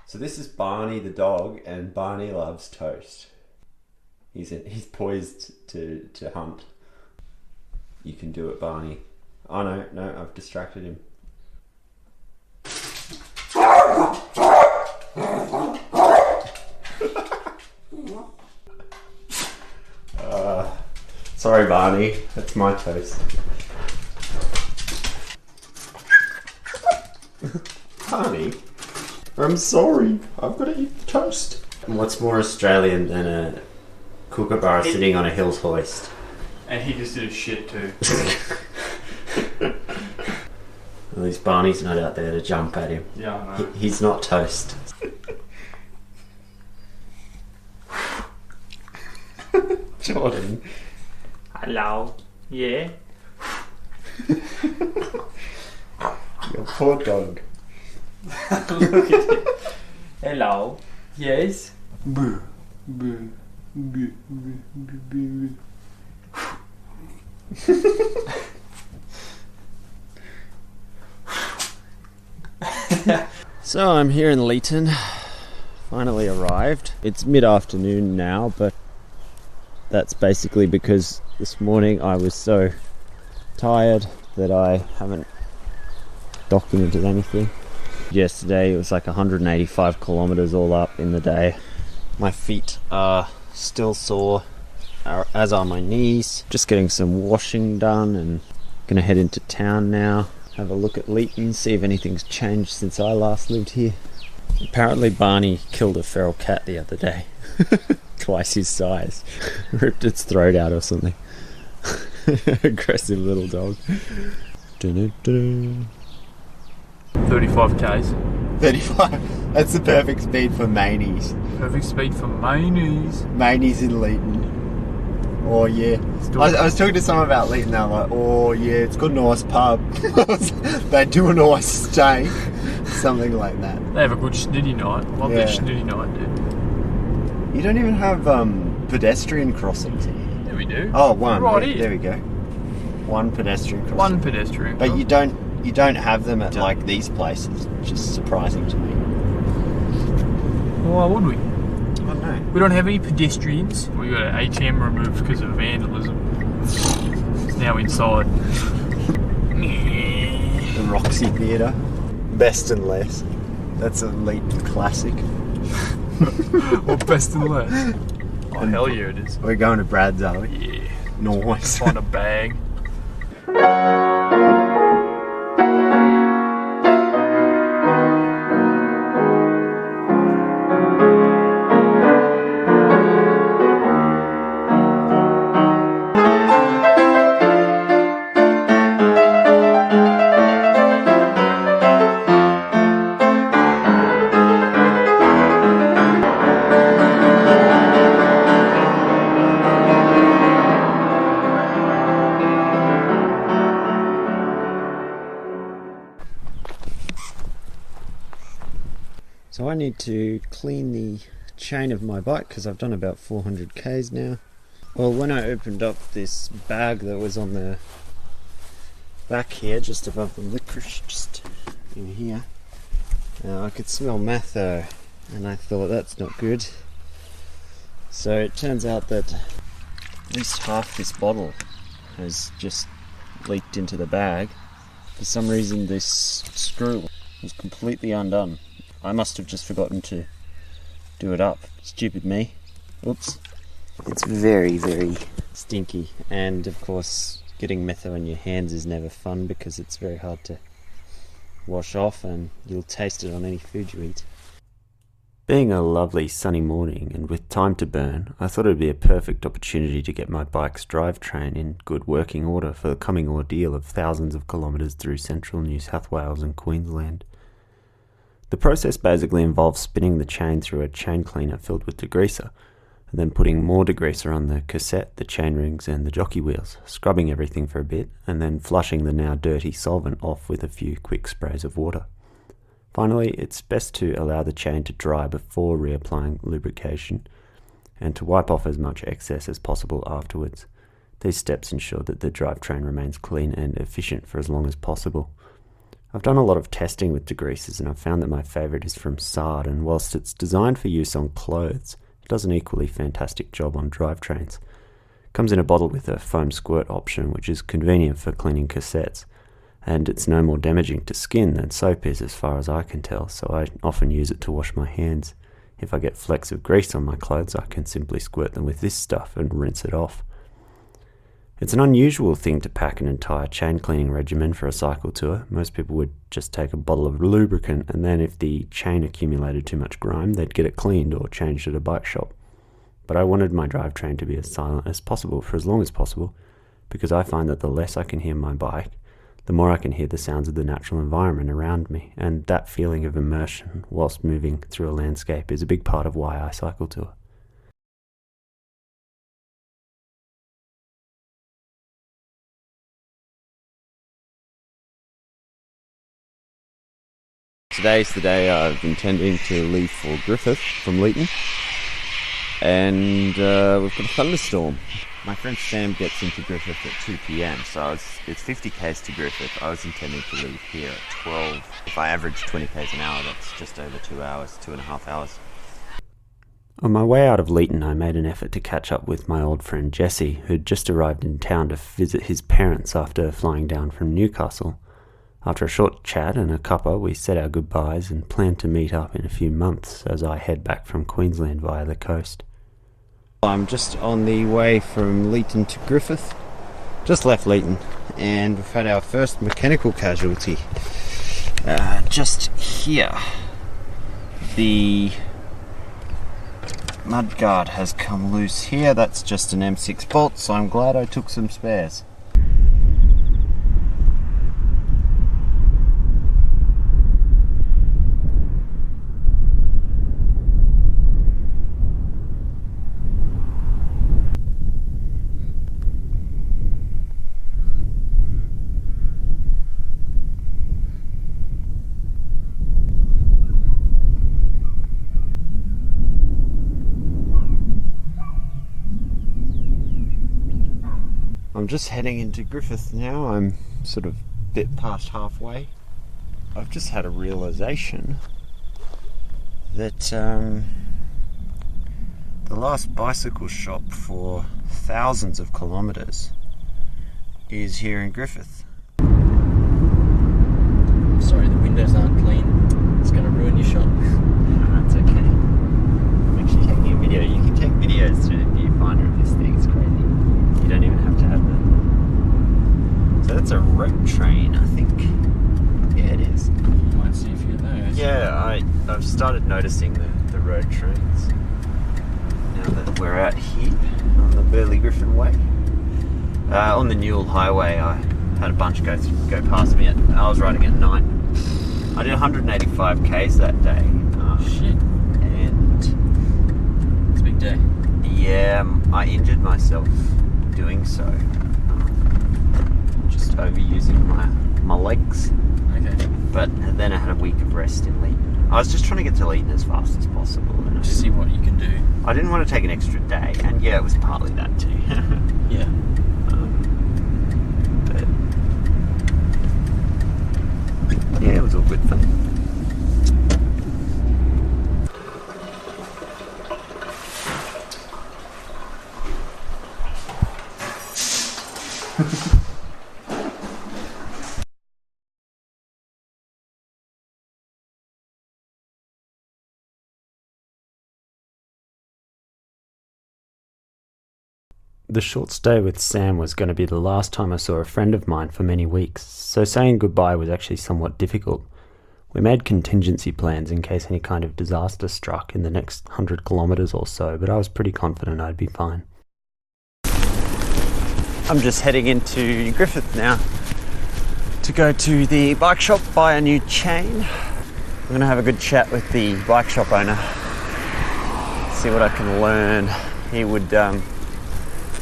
So this is Barney the dog, and Barney loves toast. He's poised to hunt. You can do it, Barney. Oh no, I've distracted him. Sorry, Barney. That's my toast. Barney, I'm sorry. I've got to eat the toast. What's more Australian than a kookaburra sitting on a hill's hoist? And he just did a shit too. At least Barney's not out there to jump at him. Yeah, I know. He's not toast. Jordan. Hello. Yeah. Your poor dog. Look at it. Hello. Yes. Boo. Boo. Boo. Boo. Boo. So I'm here in Leeton. Finally arrived. It's mid-afternoon now, but that's basically because this morning I was so tired that I haven't documented anything. Yesterday it was like 185 kilometers all up in the day. My feet are still sore, as are my knees. Just getting some washing done and gonna head into town now. Have a look at Leeton, see if anything's changed since I last lived here. Apparently Barney killed a feral cat the other day. Twice his size. Ripped its throat out or something. Aggressive little dog. 35 k's. 35. That's the perfect speed for Manies. Perfect speed for Manies. Manies in Leeton. Oh yeah. I was talking to someone about Leeton. They were like, oh yeah, it's got a nice pub. They do a nice steak. Something like that. They have a good snitty night. Love their snitty night, dude. You don't even have pedestrian crossings here. Yeah, we do. Oh, one. Right here. There we go. One pedestrian crossing. One pedestrian. But you don't have them at like these places, which is surprising to me. Why would we? I don't know. We don't have any pedestrians. We got an ATM removed because of vandalism. It's now inside. The Roxy Theatre. Best and less. That's a Leeton classic. Or best and less. Oh, hell yeah it is. We're going to Brad's, are we? Yeah. Nice. Find a bag. So I need to clean the chain of my bike because I've done about 400 k's now. Well, when I opened up this bag that was on the back here, just above the licorice, just in here, I could smell metho, and I thought that's not good. So it turns out that at least half this bottle has just leaked into the bag. For some reason this screw was completely undone. I must have just forgotten to do it up. Stupid me. Oops. It's very, very stinky, and of course getting metho in your hands is never fun because it's very hard to wash off and you'll taste it on any food you eat. Being a lovely sunny morning and with time to burn, I thought it would be a perfect opportunity to get my bike's drivetrain in good working order for the coming ordeal of thousands of kilometres through central New South Wales and Queensland. The process basically involves spinning the chain through a chain cleaner filled with degreaser, and then putting more degreaser on the cassette, the chain rings and the jockey wheels, scrubbing everything for a bit, and then flushing the now dirty solvent off with a few quick sprays of water. Finally, it's best to allow the chain to dry before reapplying lubrication, and to wipe off as much excess as possible afterwards. These steps ensure that the drivetrain remains clean and efficient for as long as possible. I've done a lot of testing with degreasers and I've found that my favourite is from Sard, and whilst it's designed for use on clothes, it does an equally fantastic job on drivetrains. It comes in a bottle with a foam squirt option, which is convenient for cleaning cassettes, and it's no more damaging to skin than soap is as far as I can tell, so I often use it to wash my hands. If I get flecks of grease on my clothes, I can simply squirt them with this stuff and rinse it off. It's an unusual thing to pack an entire chain cleaning regimen for a cycle tour. Most people would just take a bottle of lubricant, and then if the chain accumulated too much grime, they'd get it cleaned or changed at a bike shop. But I wanted my drivetrain to be as silent as possible for as long as possible, because I find that the less I can hear my bike, the more I can hear the sounds of the natural environment around me, and that feeling of immersion whilst moving through a landscape is a big part of why I cycle tour. Today's the day I'm intending to leave for Griffith from Leeton, and we've got a thunderstorm. My friend Sam gets into Griffith at 2 p.m, so it's 50 k's to Griffith. I was intending to leave here at 12. If I average 20 k's an hour, that's just over 2 hours, 2.5 hours. On my way out of Leeton, I made an effort to catch up with my old friend Jesse, who'd just arrived in town to visit his parents after flying down from Newcastle. After a short chat and a cuppa, we said our goodbyes and planned to meet up in a few months as I head back from Queensland via the coast. I'm just on the way from Leeton to Griffith. Just left Leeton, and we've had our first mechanical casualty. Just here. The mudguard has come loose here. That's just an M6 bolt, so I'm glad I took some spares. I'm just heading into Griffith now. I'm sort of a bit past halfway. I've just had a realisation that the last bicycle shop for thousands of kilometres is here in Griffith. Sorry, the windows aren't clean. It's going to ruin your shot. No, that's okay. I'm actually taking a video. You can take videos through the viewfinder of this thing. It's crazy. You don't even have to have them. So that's a road train, I think. Yeah, it is. You might see a few of those. Yeah, I've started noticing the road trains now that we're out here on the Burley Griffin Way. On the Newell Highway, I had a bunch go past me. I was riding at night. I did 185 k's that day. Shit. And It's a big day. yeah, I injured myself doing so. Just overusing my legs. Okay. But then I had a week of rest in Leeton. I was just trying to get to Leeton as fast as possible. And Just see what you can do. I didn't want to take an extra day, and yeah, it was partly that too. Yeah. But yeah, it was all good fun. The short stay with Sam was going to be the last time I saw a friend of mine for many weeks, so saying goodbye was actually somewhat difficult. We made contingency plans in case any kind of disaster struck in the next 100 kilometres or so, but I was pretty confident I'd be fine. I'm just heading into Griffith now to go to the bike shop, buy a new chain. I'm going to have a good chat with the bike shop owner, see what I can learn. He would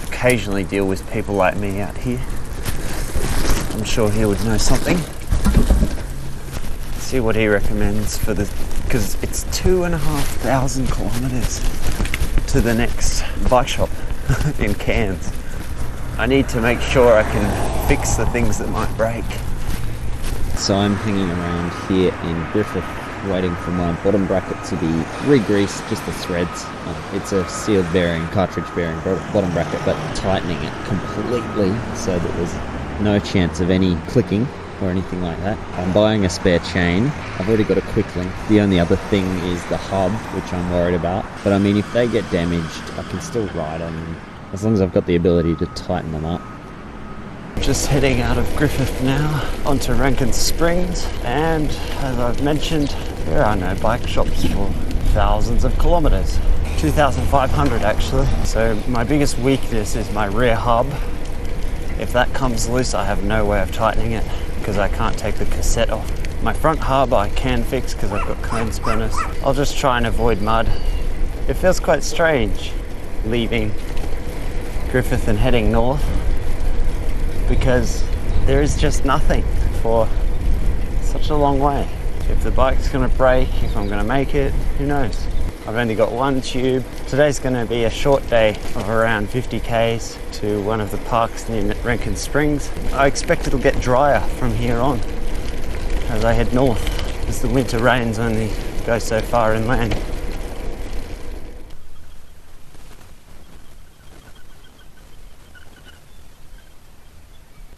occasionally deal with people like me out here. I'm sure he would know something. See what he recommends for the, because it's 2,500 kilometres to the next bike shop in Cairns. I need to make sure I can fix the things that might break. So I'm hanging around here in Griffith waiting for my bottom bracket to be re-greased, just the threads. It's a sealed bearing, cartridge bearing bottom bracket, but tightening it completely so that there's no chance of any clicking or anything like that. I'm buying a spare chain. I've already got a quick link. The only other thing is the hub, which I'm worried about. But I mean, if they get damaged, I can still ride on them as long as I've got the ability to tighten them up. Just heading out of Griffith now onto Rankin Springs, and as I've mentioned, there are no bike shops for thousands of kilometres. 2,500 actually. So my biggest weakness is my rear hub. If that comes loose, I have no way of tightening it because I can't take the cassette off. My front hub I can fix because I've got cone spinners. I'll just try and avoid mud. It feels quite strange leaving Griffith and heading north, because there is just nothing for such a long way. If the bike's going to break, if I'm going to make it, who knows? I've only got one tube. Today's going to be a short day of around 50 k's to one of the parks near Rankin Springs. I expect it'll get drier from here on as I head north, as the winter rains only go so far inland.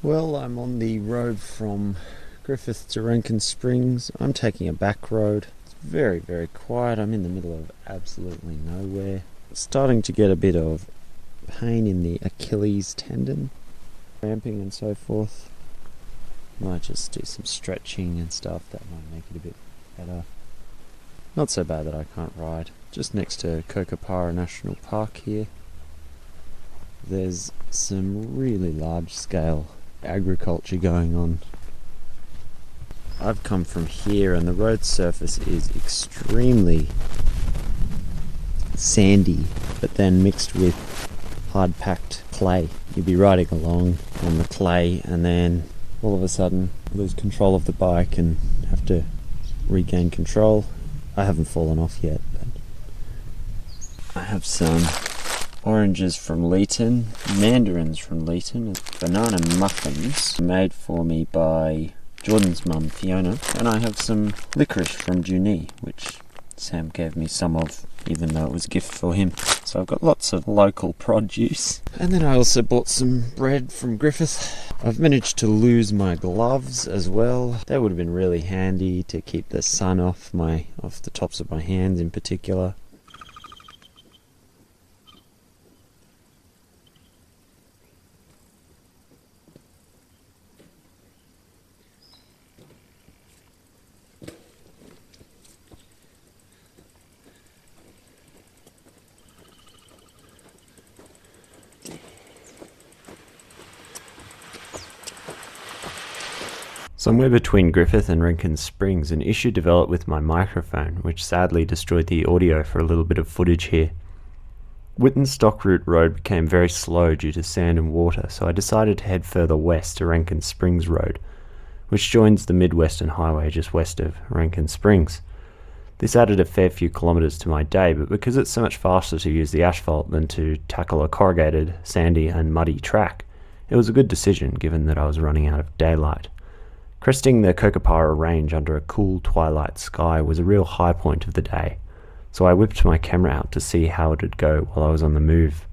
Well, I'm on the road from Griffith to Rankin Springs. I'm taking a back road. It's very, very quiet. I'm in the middle of absolutely nowhere. Starting to get a bit of pain in the Achilles tendon, cramping and so forth. Might just do some stretching and stuff. That might make it a bit better. Not so bad that I can't ride. Just next to Kokopara National Park here, there's some really large scale agriculture going on. I've come from here and the road surface is extremely sandy, but then mixed with hard packed clay. You'd be riding along on the clay and then all of a sudden lose control of the bike and have to regain control. I haven't fallen off yet, but I have some oranges from Leeton, mandarins from Leeton, and banana muffins made for me by Jordan's mum, Fiona, and I have some licorice from Junee, which Sam gave me some of, even though it was a gift for him. So I've got lots of local produce. And then I also bought some bread from Griffith. I've managed to lose my gloves as well. They would have been really handy to keep the sun off the tops of my hands in particular. Somewhere between Griffith and Rankin Springs, an issue developed with my microphone, which sadly destroyed the audio for a little bit of footage here. Witten's Stock Route Road became very slow due to sand and water, so I decided to head further west to Rankin Springs Road, which joins the Mid-Western Highway just west of Rankin Springs. This added a fair few kilometres to my day, but because it's so much faster to use the asphalt than to tackle a corrugated, sandy and muddy track, it was a good decision given that I was running out of daylight. Cresting the Kokopara Range under a cool twilight sky was a real high point of the day, so I whipped my camera out to see how it would go while I was on the move.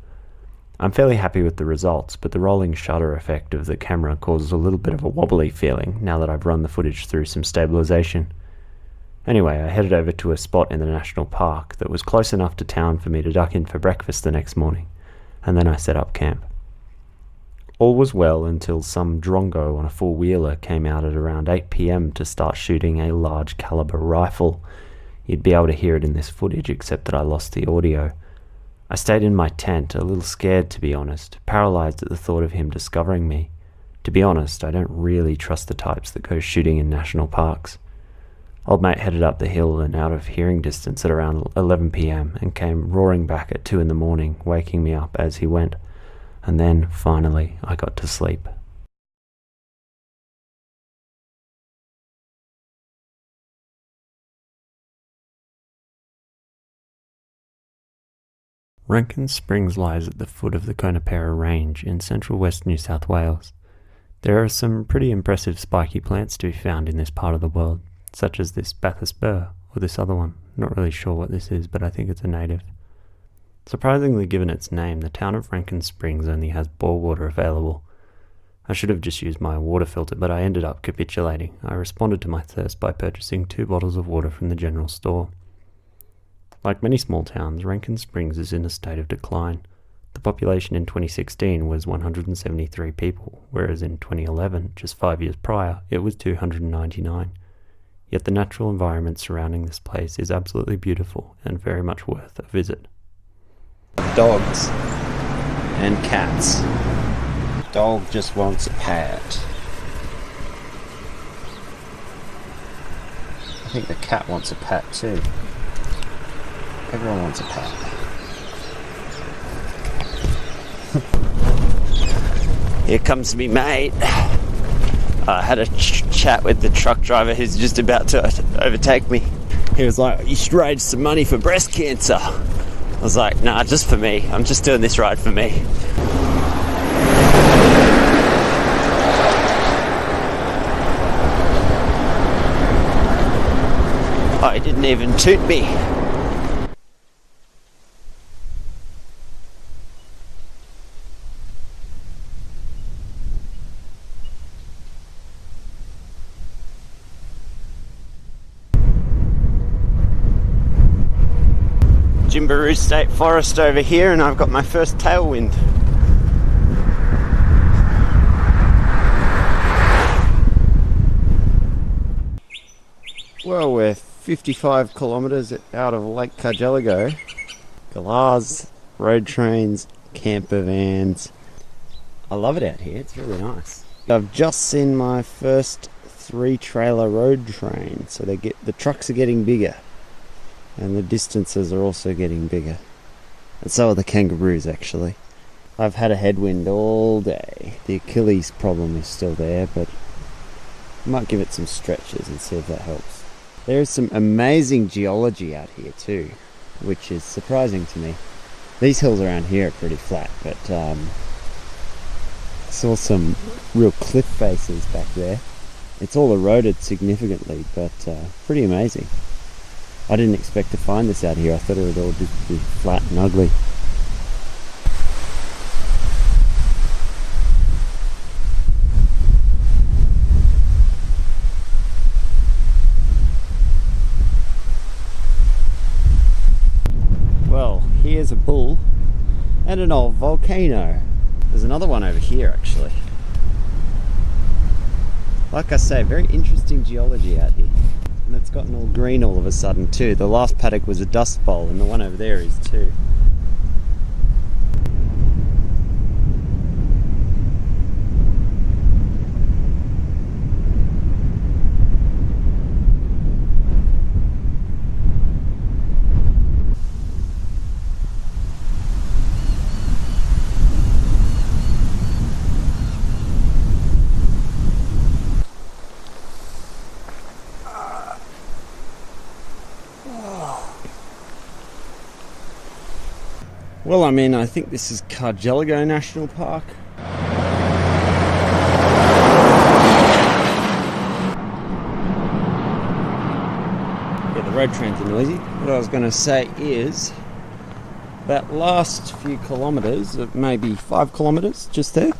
I'm fairly happy with the results, but the rolling shutter effect of the camera causes a little bit of a wobbly feeling now that I've run the footage through some stabilisation. Anyway, I headed over to a spot in the national park that was close enough to town for me to duck in for breakfast the next morning, and then I set up camp. All was well until some drongo on a four-wheeler came out at around 8 p.m. to start shooting a large caliber rifle. You'd be able to hear it in this footage, except that I lost the audio. I stayed in my tent, a little scared to be honest, paralysed at the thought of him discovering me. To be honest, I don't really trust the types that go shooting in national parks. Old mate headed up the hill and out of hearing distance at around 11 p.m. and came roaring back at 2 in the morning, waking me up as he went. And then, finally, I got to sleep. Rankin Springs lies at the foot of the Conopera Range in central west New South Wales. There are some pretty impressive spiky plants to be found in this part of the world, such as this Bathurst burr, or this other one. Not really sure what this is, but I think it's a native. Surprisingly, given its name, the town of Rankin Springs only has bore water available. I should have just used my water filter, but I ended up capitulating. I responded to my thirst by purchasing 2 bottles of water from the general store. Like many small towns, Rankin Springs is in a state of decline. The population in 2016 was 173 people, whereas in 2011, just 5 years prior, it was 299. Yet the natural environment surrounding this place is absolutely beautiful and very much worth a visit. Dogs and cats. Dog just wants a pat. I think the cat wants a pat too. Everyone wants a pat. Here comes me mate. I had a chat with the truck driver who's just about to overtake me. He was like, "You should raise some money for breast cancer." I was like, "Nah, just for me. I'm just doing this ride for me." Oh, he didn't even toot me. Jimbaroo State Forest over here, and I've got my first tailwind. Well, we're 55 kilometres out of Lake Cargelligo. Galahs, road trains, camper vans. I love it out here, it's really nice. I've just seen my first 3-trailer road train, so the trucks are getting bigger. And the distances are also getting bigger. And so are the kangaroos, actually. I've had a headwind all day. The Achilles problem is still there, but I might give it some stretches and see if that helps. There is some amazing geology out here too, which is surprising to me. These hills around here are pretty flat, but I saw some real cliff faces back there. It's all eroded significantly, but pretty amazing. I didn't expect to find this out here. I thought it would all just be flat and ugly. Well, here's a bull and an old volcano. There's another one over here actually. Like I say, very interesting geology out here. And it's gotten all green all of a sudden too. The last paddock was a dust bowl and the one over there is too. Well, I mean, I think this is Cargelligo National Park. Yeah, the road trains are noisy. What I was going to say is that last few kilometres, maybe 5 kilometres just there,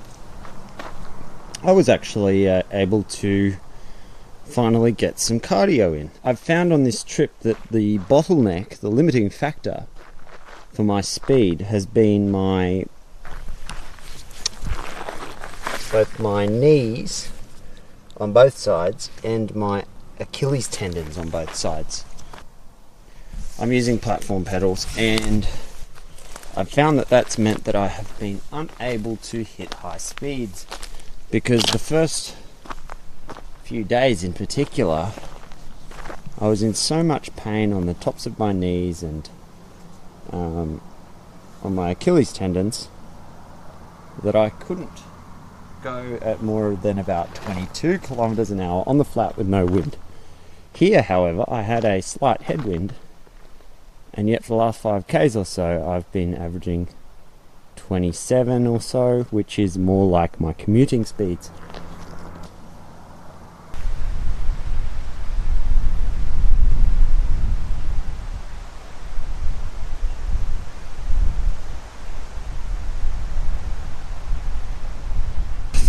I was actually able to finally get some cardio in. I've found on this trip that the bottleneck, the limiting factor for my speed has been both my knees on both sides and my Achilles tendons on both sides. I'm using platform pedals and I've found that that's meant that I have been unable to hit high speeds because the first few days in particular I was in so much pain on the tops of my knees and on my Achilles tendons that I couldn't go at more than about 22 kilometers an hour on the flat with no wind. Here, however, I had a slight headwind, and yet for the last 5k's or so I've been averaging 27 or so, which is more like my commuting speeds.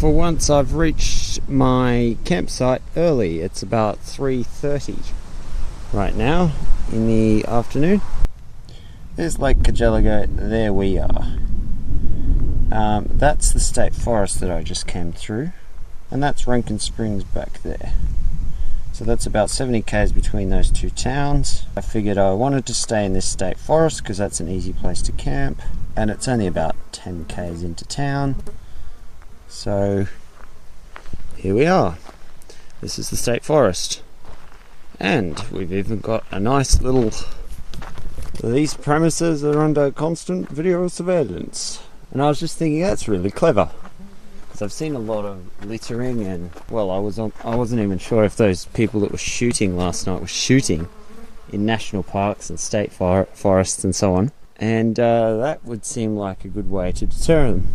for once I've reached my campsite early. It's about 3:30 right now in the afternoon. There's Lake Cargelligo, there we are. That's the state forest that I just came through, and that's Rankin Springs back there. So that's about 70 k's between those two towns. I figured I wanted to stay in this state forest because that's an easy place to camp, and it's only about 10 k's into town. So here we are. This is the state forest, and we've even got a nice little... These premises are under constant video surveillance. And I was just thinking that's really clever, because I've seen a lot of littering, and well, I wasn't even sure if those people that were shooting last night were shooting in national parks and state forests and so on, and that would seem like a good way to deter them.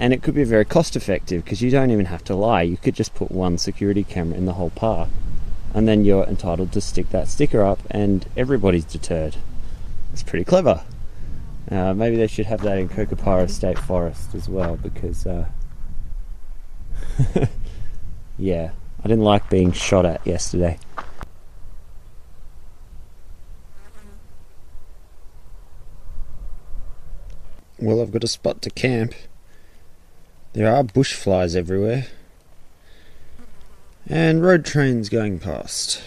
And it could be very cost effective, because you don't even have to lie. You could just put one security camera in the whole park, and then you're entitled to stick that sticker up, and everybody's deterred. It's pretty clever. Maybe they should have that in Kookaburra State Forest as well, because yeah, I didn't like being shot at yesterday. Well, I've got a spot to camp. There are bush flies everywhere, and road trains going past.